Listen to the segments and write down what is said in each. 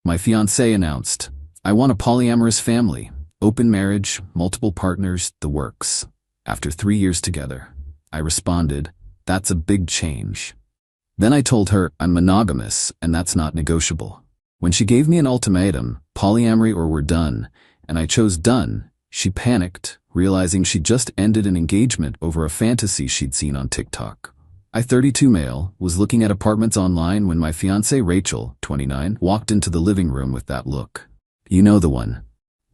My fiancé announced, "I want a polyamorous family, open marriage, multiple partners, the works." After 3 years together, I responded, "That's a big change." Then I told her I'm monogamous and that's not negotiable. When she gave me an ultimatum, polyamory or we're done, and I chose done, she panicked, realizing she'd just ended an engagement over a fantasy she'd seen on TikTok. I, 32 male, was looking at apartments online when my fiancée Rachel, 29, walked into the living room with that look. You know the one.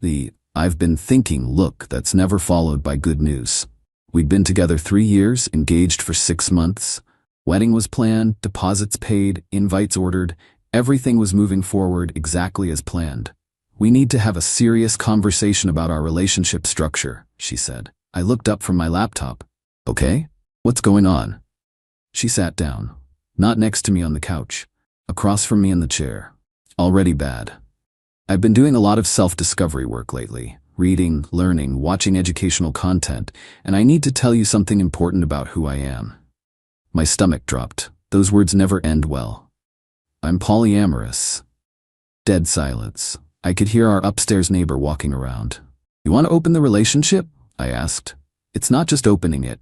The "I've been thinking" look that's never followed by good news. We'd been together 3 years, engaged for 6 months. Wedding was planned, deposits paid, invites ordered. Everything was moving forward exactly as planned. "We need to have a serious conversation about our relationship structure," she said. I looked up from my laptop. "Okay? What's going on?" She sat down, not next to me on the couch, across from me in the chair. Already bad. I've been doing a lot of self-discovery work lately, reading, learning, watching educational content, and I need to tell you something important about who I am. My stomach dropped. Those words never end well. I'm polyamorous. Dead silence. I could hear our upstairs neighbor walking around. "You want to open the relationship?" I asked. "It's not just opening it.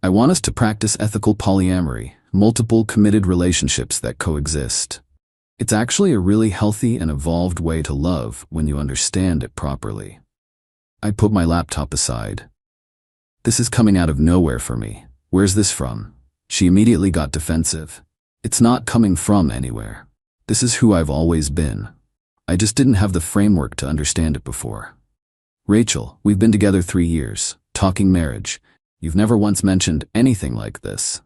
I want us to practice ethical polyamory, multiple committed relationships that coexist. It's actually a really healthy and evolved way to love when you understand it properly." I put my laptop aside. This is coming out of nowhere for me. Where's this from? She immediately got defensive. It's not coming from anywhere. This is who I've always been. I just didn't have the framework to understand it before. "Rachel, we've been together 3 years, talking marriage. You've never once mentioned anything like this.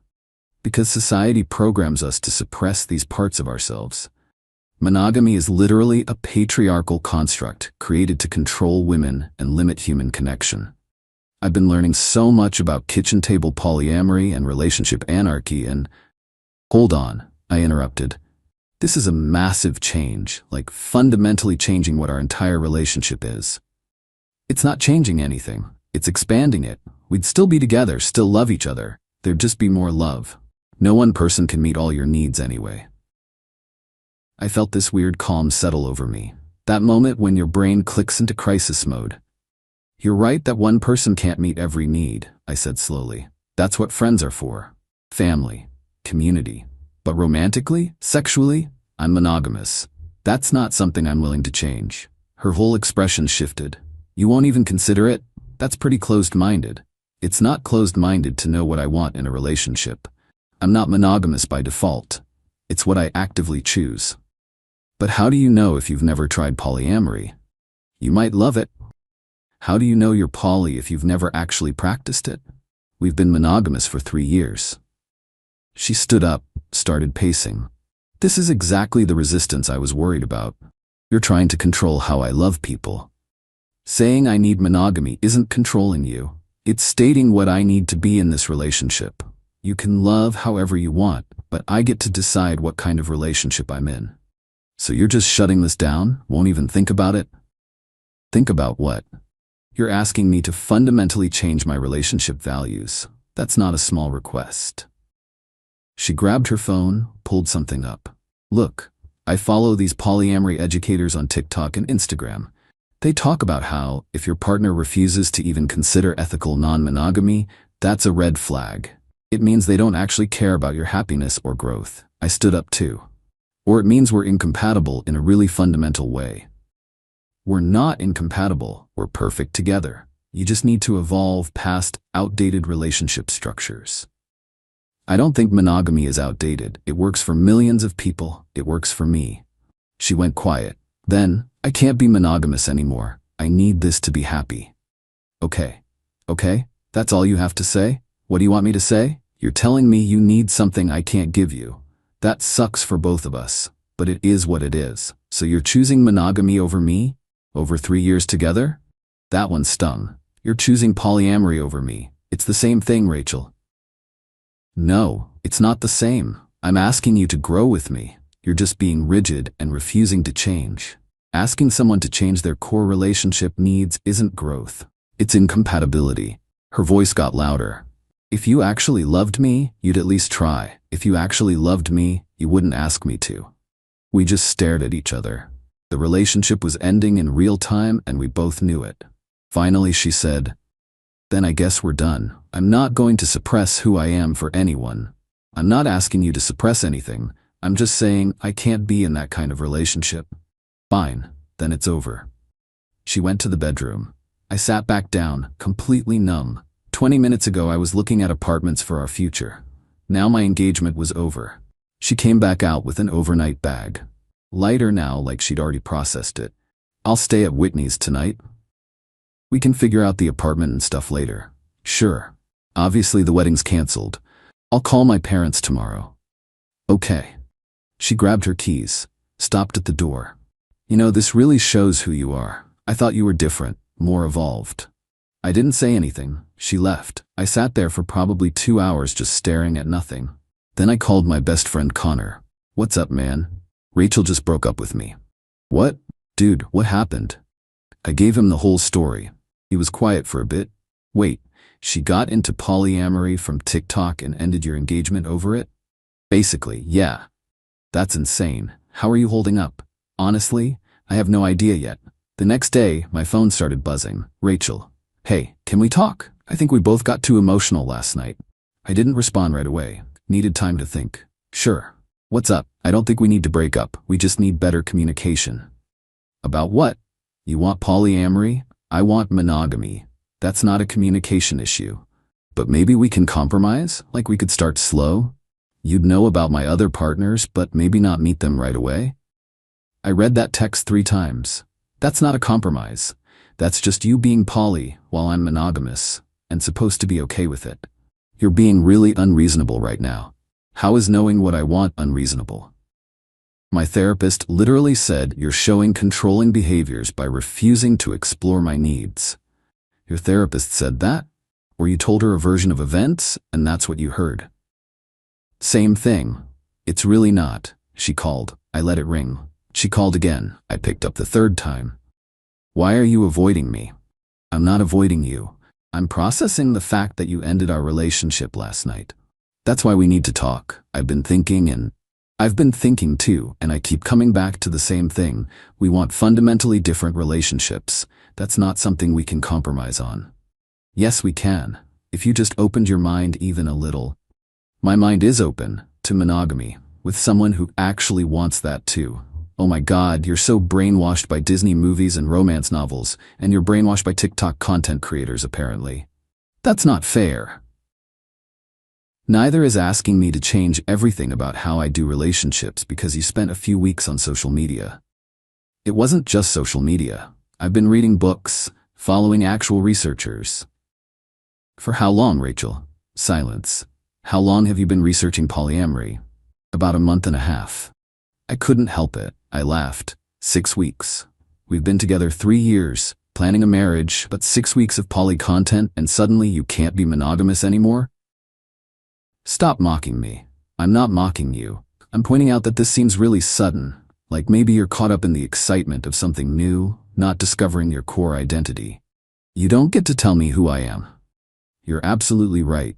Because society programs us to suppress these parts of ourselves. Monogamy is literally a patriarchal construct created to control women and limit human connection. I've been learning so much about kitchen table polyamory and relationship anarchy and—" "Hold on," I interrupted. "This is a massive change, like fundamentally changing what our entire relationship is." "It's not changing anything. It's expanding it. We'd still be together, still love each other. There'd just be more love. No one person can meet all your needs anyway." I felt this weird calm settle over me. That moment when your brain clicks into crisis mode. "You're right that one person can't meet every need," I said slowly. "That's what friends are for. Family. Community. But romantically, sexually, I'm monogamous. That's not something I'm willing to change." Her whole expression shifted. "You won't even consider it? That's pretty closed-minded." "It's not closed-minded to know what I want in a relationship. I'm not monogamous by default. It's what I actively choose." "But how do you know if you've never tried polyamory? You might love it. How do you know you're poly if you've never actually practiced it? We've been monogamous for 3 years." She stood up, started pacing. "This is exactly the resistance I was worried about. You're trying to control how I love people. Saying I need monogamy isn't controlling you. It's stating what I need to be in this relationship. You can love however you want, but I get to decide what kind of relationship I'm in. So you're just shutting this down? Won't even think about it?" "Think about what?" "You're asking me to fundamentally change my relationship values. That's not a small request." She grabbed her phone, pulled something up. "Look, I follow these polyamory educators on TikTok and Instagram. They talk about how, if your partner refuses to even consider ethical non-monogamy, that's a red flag. It means they don't actually care about your happiness or growth." I stood up too. "Or it means we're incompatible in a really fundamental way." "We're not incompatible, we're perfect together. You just need to evolve past outdated relationship structures." "I don't think monogamy is outdated. It works for millions of people. It works for me." She went quiet. Then, "I can't be monogamous anymore. I need this to be happy." Okay, that's all you have to say? What do you want me to say? You're telling me you need something I can't give you. That sucks for both of us, but it is what it is. So you're choosing monogamy over me? Over 3 years together? That one stung. You're choosing polyamory over me. It's the same thing, Rachel. No, it's not the same. I'm asking you to grow with me. You're just being rigid and refusing to change. Asking someone to change their core relationship needs isn't growth. It's incompatibility. Her voice got louder. If you actually loved me, you'd at least try. If you actually loved me, you wouldn't ask me to. We just stared at each other. The relationship was ending in real time and we both knew it. Finally, she said, "Then I guess we're done. I'm not going to suppress who I am for anyone. I'm not asking you to suppress anything. I'm just saying I can't be in that kind of relationship." "Fine, then it's over." She went to the bedroom. I sat back down, completely numb. 20 minutes ago I was looking at apartments for our future. Now my engagement was over. She came back out with an overnight bag. Lighter now, like she'd already processed it. "I'll stay at Whitney's tonight. We can figure out the apartment and stuff later." "Sure. Obviously the wedding's canceled. I'll call my parents tomorrow." "Okay." She grabbed her keys, stopped at the door. "You know, this really shows who you are. I thought you were different, more evolved." I didn't say anything. She left. I sat there for probably 2 hours just staring at nothing. Then I called my best friend Connor. "What's up, man? Rachel just broke up with me." "What? Dude, what happened?" I gave him the whole story. He was quiet for a bit. "Wait, she got into polyamory from TikTok and ended your engagement over it?" "Basically, yeah." "That's insane. How are you holding up?" "Honestly, I have no idea yet." The next day, my phone started buzzing. "Rachel. Hey, can we talk? I think we both got too emotional last night." I didn't respond right away. Needed time to think. "Sure. What's up?" "I don't think we need to break up. We just need better communication." "About what?" "You want polyamory? I want monogamy. That's not a communication issue. But maybe we can compromise? Like we could start slow? You'd know about my other partners, but maybe not meet them right away?" I read that text 3 times. That's not a compromise. That's just you being poly while I'm monogamous, and supposed to be okay with it. You're being really unreasonable right now. How is knowing what I want unreasonable? My therapist literally said you're showing controlling behaviors by refusing to explore my needs. Your therapist said that? Or you told her a version of events, and that's what you heard? Same thing. It's really not. She called. I let it ring. She called again. I picked up the 3rd time. "Why are you avoiding me?" "I'm not avoiding you. I'm processing the fact that you ended our relationship last night. That's why we need to talk. I've been thinking too, and I keep coming back to the same thing. We want fundamentally different relationships. That's not something we can compromise on." "Yes, we can. If you just opened your mind even a little." My mind is open to monogamy, with someone who actually wants that too. Oh my God, you're so brainwashed by Disney movies and romance novels, and you're brainwashed by TikTok content creators apparently. That's not fair. Neither is asking me to change everything about how I do relationships because you spent a few weeks on social media. It wasn't just social media. I've been reading books, following actual researchers. For how long, Rachel? Silence. How long have you been researching polyamory? About a month and a half. I couldn't help it. I laughed. 6 weeks. We've been together 3 years, planning a marriage, but 6 weeks of poly content and suddenly you can't be monogamous anymore? Stop mocking me. I'm not mocking you. I'm pointing out that this seems really sudden, like maybe you're caught up in the excitement of something new, not discovering your core identity. You don't get to tell me who I am. You're absolutely right,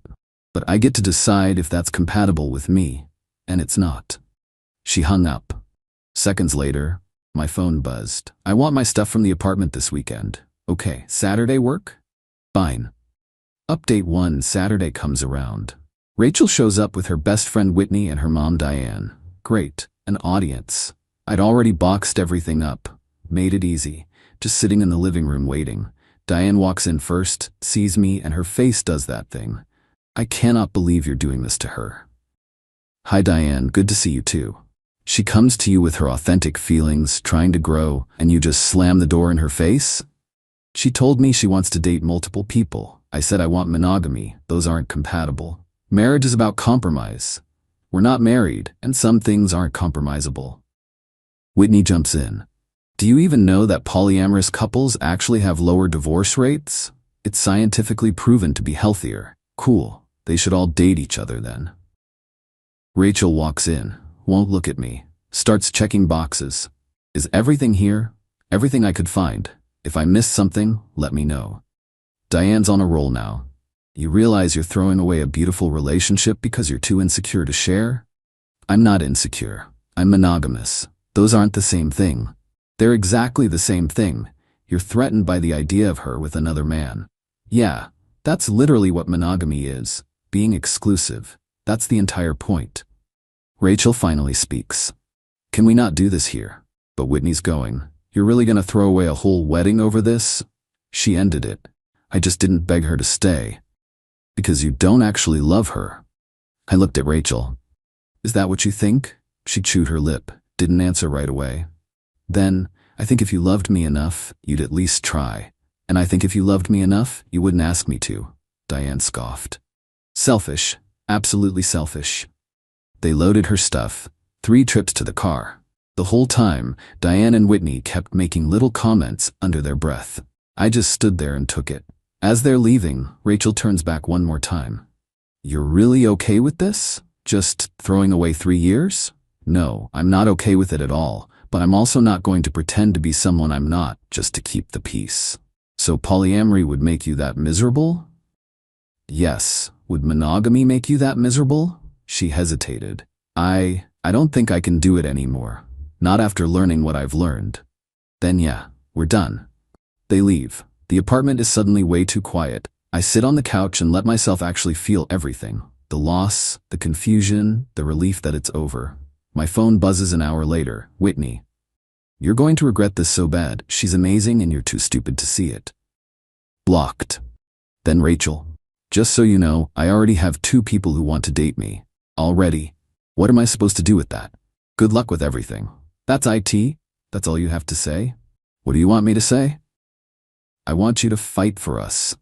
but I get to decide if that's compatible with me, and it's not. She hung up. Seconds later, my phone buzzed. I want my stuff from the apartment this weekend. Okay, Saturday work? Fine. Update 1: Saturday comes around. Rachel shows up with her best friend Whitney and her mom Diane. Great, an audience. I'd already boxed everything up, made it easy, just sitting in the living room waiting. Diane walks in first, sees me, and her face does that thing. I cannot believe you're doing this to her. Hi Diane, good to see you too. She comes to you with her authentic feelings, trying to grow, and you just slam the door in her face? She told me she wants to date multiple people. I said I want monogamy. Those aren't compatible. Marriage is about compromise. We're not married, and some things aren't compromisable. Whitney jumps in. Do you even know that polyamorous couples actually have lower divorce rates? It's scientifically proven to be healthier. Cool. They should all date each other then. Rachel walks in. Won't look at me. Starts checking boxes. Is everything here? Everything I could find. If I missed something, let me know. Diane's on a roll now. You realize you're throwing away a beautiful relationship because you're too insecure to share? I'm not insecure. I'm monogamous. Those aren't the same thing. They're exactly the same thing. You're threatened by the idea of her with another man. Yeah, that's literally what monogamy is. Being exclusive. That's the entire point. Rachel finally speaks. Can we not do this here? But Whitney's going. You're really gonna throw away a whole wedding over this? She ended it. I just didn't beg her to stay. Because you don't actually love her. I looked at Rachel. Is that what you think? She chewed her lip, didn't answer right away. Then, I think if you loved me enough, you'd at least try. And I think if you loved me enough, you wouldn't ask me to. Diane scoffed. Selfish. Absolutely selfish. They loaded her stuff. 3 trips to the car. The whole time, Diane and Whitney kept making little comments under their breath. I just stood there and took it. As they're leaving, Rachel turns back one more time. You're really okay with this? Just throwing away 3 years? No, I'm not okay with it at all, but I'm also not going to pretend to be someone I'm not just to keep the peace. So polyamory would make you that miserable? Yes. Would monogamy make you that miserable? She hesitated. I don't think I can do it anymore. Not after learning what I've learned. Then yeah, we're done. They leave. The apartment is suddenly way too quiet. I sit on the couch and let myself actually feel everything. The loss, the confusion, the relief that it's over. My phone buzzes an hour later. Whitney. You're going to regret this so bad. She's amazing and you're too stupid to see it. Blocked. Then Rachel. Just so you know, I already have 2 people who want to date me. Already. What am I supposed to do with that? Good luck with everything. That's IT? That's all you have to say? What do you want me to say? I want you to fight for us.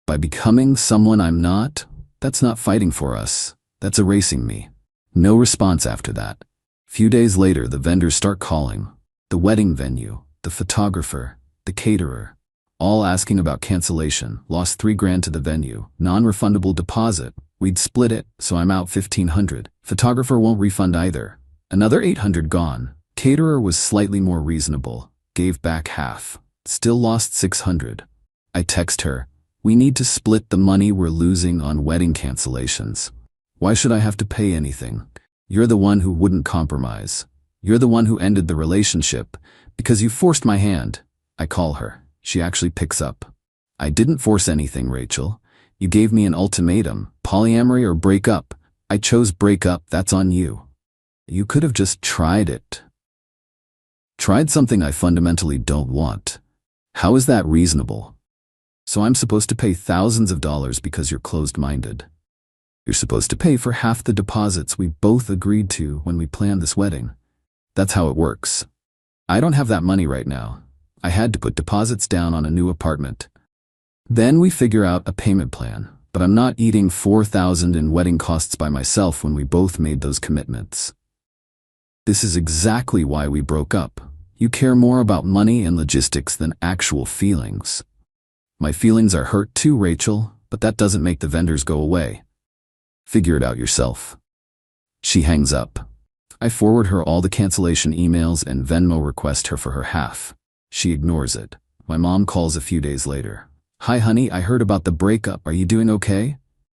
By becoming someone I'm not, that's not fighting for us. That's erasing me. No response after that. Few days later, the vendors start calling. The wedding venue, the photographer, the caterer. All asking about cancellation. Lost $3,000 to the venue. Non-refundable deposit. We'd split it, so I'm out $1,500. Photographer won't refund either. Another $800 gone. Caterer was slightly more reasonable. Gave back half. Still lost $600. I text her. We need to split the money we're losing on wedding cancellations. Why should I have to pay anything? You're the one who wouldn't compromise. You're the one who ended the relationship because you forced my hand. I call her. She actually picks up. I didn't force anything, Rachel. You gave me an ultimatum. Polyamory or break up. I chose break up. That's on you. You could have just tried it. Tried something I fundamentally don't want. How is that reasonable? So I'm supposed to pay thousands of dollars because you're closed-minded. You're supposed to pay for half the deposits we both agreed to when we planned this wedding. That's how it works. I don't have that money right now. I had to put deposits down on a new apartment. Then we figure out a payment plan, but I'm not eating $4,000 in wedding costs by myself when we both made those commitments. This is exactly why we broke up. You care more about money and logistics than actual feelings. My feelings are hurt too, Rachel, but that doesn't make the vendors go away. Figure it out yourself. She hangs up. I forward her all the cancellation emails and Venmo request her for her half. She ignores it. My mom calls a few days later. Hi honey, I heard about the breakup. Are you doing okay?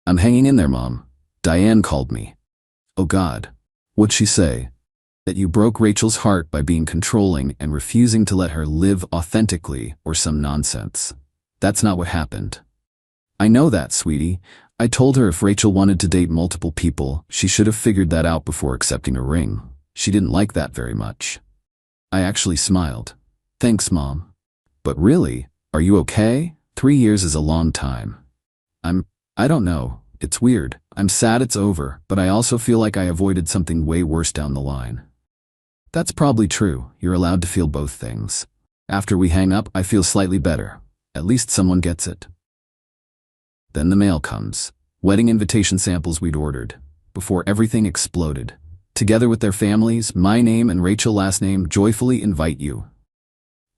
I'm hanging in there, Mom. Diane called me. Oh God. What'd she say? That you broke Rachel's heart by being controlling and refusing to let her live authentically or some nonsense. That's not what happened. I know that, sweetie. I told her if Rachel wanted to date multiple people, she should have figured that out before accepting a ring. She didn't like that very much. I actually smiled. Thanks, Mom. But really, are you okay? 3 years is a long time. I don't know. It's weird. I'm sad it's over, but I also feel like I avoided something way worse down the line. That's probably true. You're allowed to feel both things. After we hang up, I feel slightly better. At least someone gets it. Then the mail comes. Wedding invitation samples we'd ordered. Before everything exploded. Together with their families, my name and Rachel's last name joyfully invite you.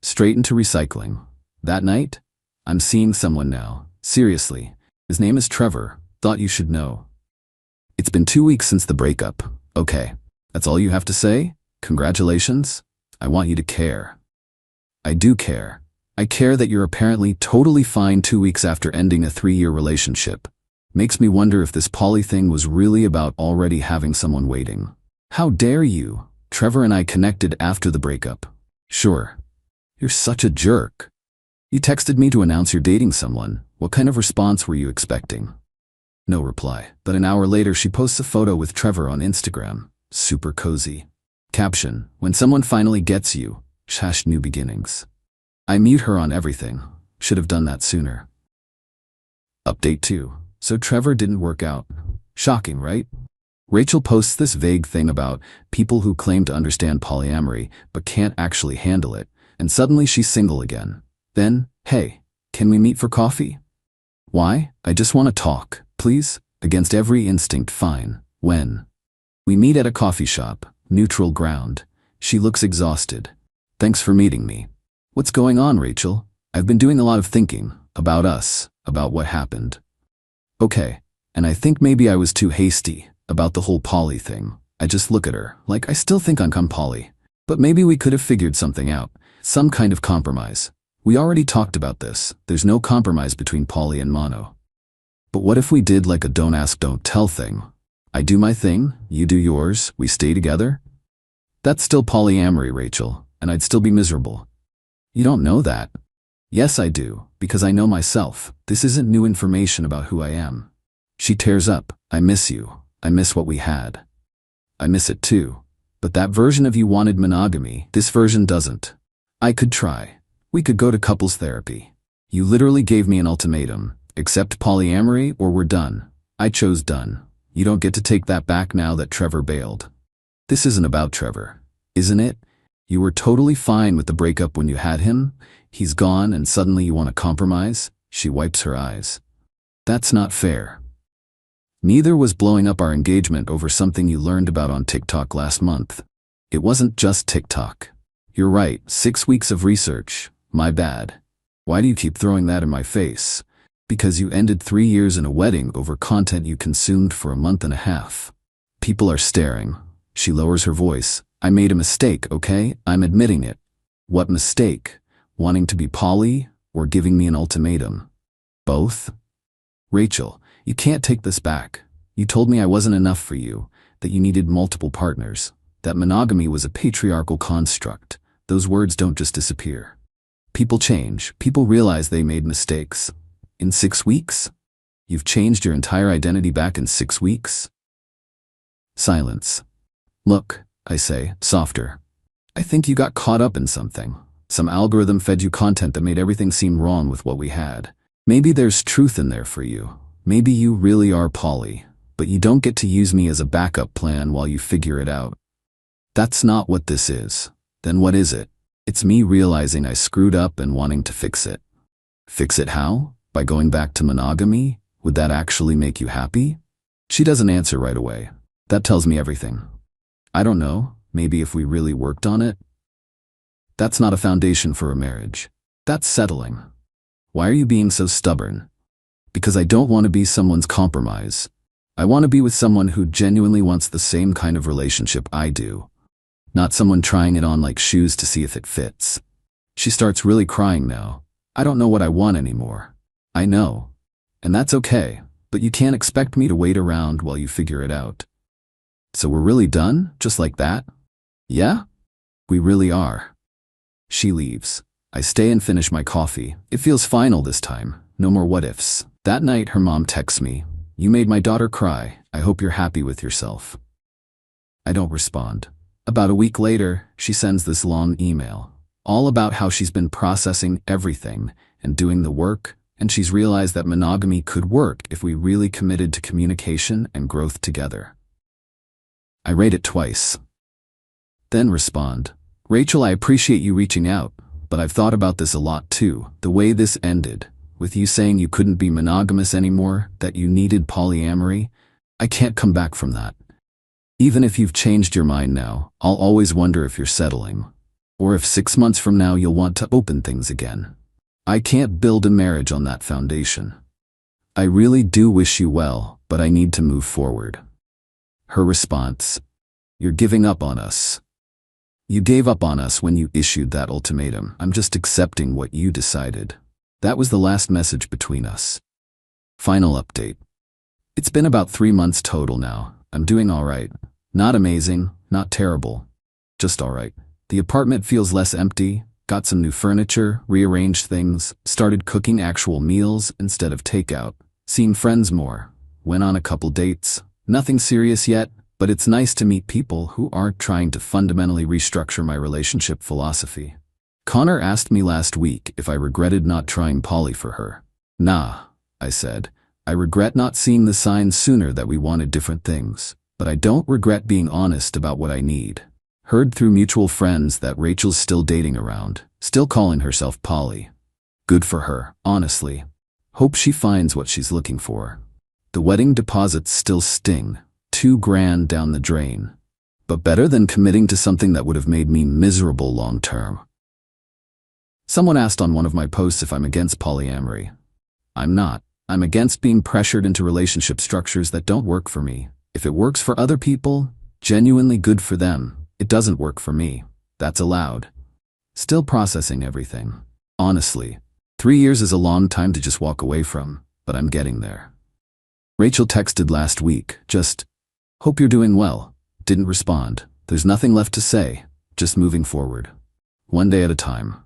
Straight into recycling. That night, I'm seeing someone now. Seriously. His name is Trevor. Thought you should know. It's been 2 weeks since the breakup. Okay. That's all you have to say? Congratulations? I want you to care. I do care. I care that you're apparently totally fine 2 weeks after ending a 3-year relationship. Makes me wonder if this poly thing was really about already having someone waiting. How dare you? Trevor and I connected after the breakup. Sure, You're such a jerk. You texted me to announce you're dating someone. What kind of response were you expecting? No reply, but an hour later she posts a photo with Trevor on Instagram. Super cozy. Caption, when someone finally gets you, # new beginnings. I mute her on everything. Should have done that sooner. Update 2. So Trevor didn't work out. Shocking, right? Rachel posts this vague thing about people who claim to understand polyamory but can't actually handle it, and suddenly she's single again. Then, hey, can we meet for coffee? Why? I just want to talk, please. Against every instinct, fine. When? We meet at a coffee shop, neutral ground. She looks exhausted. Thanks for meeting me. What's going on, Rachel? I've been doing a lot of thinking, about us, about what happened. Okay, and I think maybe I was too hasty about the whole poly thing. I just look at her, like I still think I'm poly. But maybe we could have figured something out, some kind of compromise. We already talked about this, there's no compromise between poly and mono. But what if we did like a don't ask, don't tell thing? I do my thing, you do yours, we stay together? That's still polyamory, Rachel, and I'd still be miserable. You don't know that. Yes, I do, because I know myself. This isn't new information about who I am. She tears up. I miss you. I miss what we had. I miss it too. But that version of you wanted monogamy. This version doesn't. I could try. We could go to couples therapy. You literally gave me an ultimatum. Accept polyamory or we're done. I chose done. You don't get to take that back now that Trevor bailed. This isn't about Trevor, isn't it? You were totally fine with the breakup when you had him. He's gone and suddenly you want to compromise? She wipes her eyes. That's not fair. Neither was blowing up our engagement over something you learned about on TikTok last month. It wasn't just TikTok. You're right, 6 weeks of research. My bad. Why do you keep throwing that in my face? Because you ended 3 years in a wedding over content you consumed for a month and a half. People are staring. She lowers her voice. I made a mistake, okay? I'm admitting it. What mistake? Wanting to be poly or giving me an ultimatum? Both? Rachel, you can't take this back. You told me I wasn't enough for you, that you needed multiple partners, that monogamy was a patriarchal construct. Those words don't just disappear. People change. People realize they made mistakes. In 6 weeks? You've changed your entire identity back in 6 weeks? Silence. Look, I say, softer. I think you got caught up in something. Some algorithm fed you content that made everything seem wrong with what we had. Maybe there's truth in there for you. Maybe you really are poly, but you don't get to use me as a backup plan while you figure it out. That's not what this is. Then what is it? It's me realizing I screwed up and wanting to fix it. Fix it how? By going back to monogamy? Would that actually make you happy? She doesn't answer right away. That tells me everything. I don't know, maybe if we really worked on it? That's not a foundation for a marriage. That's settling. Why are you being so stubborn? Because I don't want to be someone's compromise. I want to be with someone who genuinely wants the same kind of relationship I do. Not someone trying it on like shoes to see if it fits. She starts really crying now. I don't know what I want anymore. I know. And that's okay, but you can't expect me to wait around while you figure it out. So we're really done? Just like that? Yeah? We really are. She leaves. I stay and finish my coffee. It feels final this time. No more what-ifs. That night, her mom texts me. You made my daughter cry. I hope you're happy with yourself. I don't respond. About a week later, she sends this long email, all about how she's been processing everything and doing the work, and she's realized that monogamy could work if we really committed to communication and growth together. I rate it twice. Then respond, Rachel, I appreciate you reaching out, but I've thought about this a lot too, the way this ended, with you saying you couldn't be monogamous anymore, that you needed polyamory. I can't come back from that. Even if you've changed your mind now, I'll always wonder if you're settling. Or if 6 months from now you'll want to open things again. I can't build a marriage on that foundation. I really do wish you well, but I need to move forward. Her response, you're giving up on us. You gave up on us when you issued that ultimatum. I'm just accepting what you decided. That was the last message between us. Final update. It's been about 3 months total now. I'm doing all right. Not amazing, not terrible. Just all right. The apartment feels less empty. Got some new furniture, rearranged things, started cooking actual meals instead of takeout, seen friends more, went on a couple dates. Nothing serious yet, but it's nice to meet people who aren't trying to fundamentally restructure my relationship philosophy. Connor asked me last week if I regretted not trying poly for her. Nah, I said. I regret not seeing the signs sooner that we wanted different things, but I don't regret being honest about what I need. Heard through mutual friends that Rachel's still dating around, still calling herself poly. Good for her, honestly. Hope she finds what she's looking for. The wedding deposits still sting, $2,000 down the drain. But better than committing to something that would have made me miserable long term. Someone asked on one of my posts if I'm against polyamory. I'm not. I'm against being pressured into relationship structures that don't work for me. If it works for other people, genuinely good for them. It doesn't work for me. That's allowed. Still processing everything. Honestly, 3 years is a long time to just walk away from, but I'm getting there. Rachel texted last week, just, hope you're doing well. Didn't respond. There's nothing left to say, just moving forward. One day at a time.